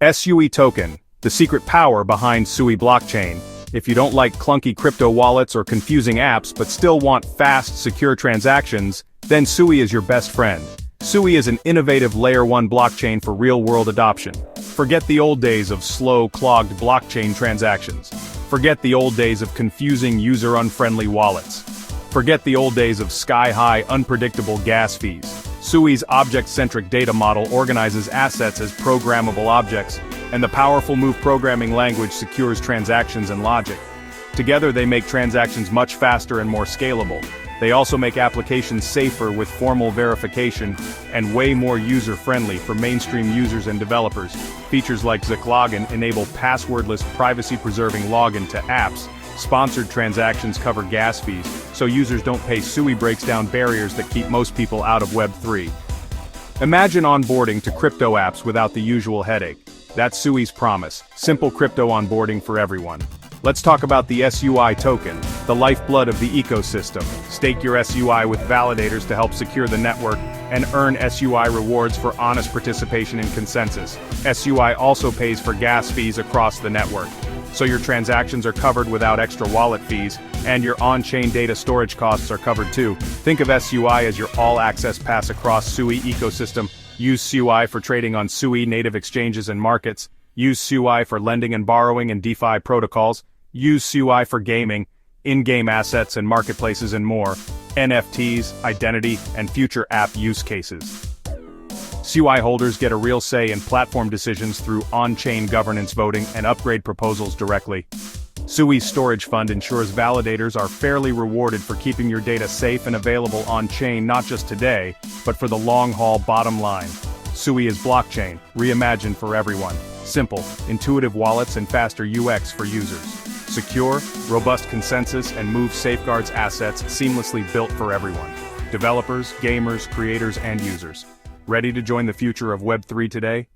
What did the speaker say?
SUI token, the secret power behind SUI blockchain. If you don't like clunky crypto wallets or confusing apps but still want fast, secure transactions, then SUI is your best friend. SUI is an innovative Layer 1 blockchain for real-world adoption. Forget the old days of slow, clogged blockchain transactions. Forget the old days of confusing, user-unfriendly wallets. Forget the old days of sky-high, unpredictable gas fees. SUI's object-centric data model organizes assets as programmable objects, and the powerful Move programming language secures transactions and logic. Together they make transactions much faster and more scalable. They also make applications safer with formal verification and way more user-friendly for mainstream users and developers. Features like Login enable passwordless, privacy-preserving login to apps. Sponsored transactions cover gas fees, so users don't pay. SUI breaks down barriers that keep most people out of Web3. Imagine onboarding to crypto apps without the usual headache. That's SUI's promise: simple crypto onboarding for everyone. Let's talk about the SUI token, the lifeblood of the ecosystem. Stake your SUI with validators to help secure the network, and earn SUI rewards for honest participation in consensus. SUI also pays for gas fees across the network, so your transactions are covered without extra wallet fees, and your on-chain data storage costs are covered too. Think of SUI as your all-access pass across SUI ecosystem. Use SUI for trading on SUI native exchanges and markets. Use SUI for lending and borrowing and DeFi protocols. Use SUI for gaming, in-game assets and marketplaces and more, NFTs, identity, and future app use cases. SUI holders get a real say in platform decisions through on-chain governance voting and upgrade proposals directly. SUI's storage fund ensures validators are fairly rewarded for keeping your data safe and available on-chain not just today, but for the long-haul bottom line. SUI is blockchain, reimagined for everyone. Simple, intuitive wallets and faster UX for users. Secure, robust consensus and Move safeguards assets seamlessly built for everyone. Developers, gamers, creators, and users. Ready to join the future of Web3 today?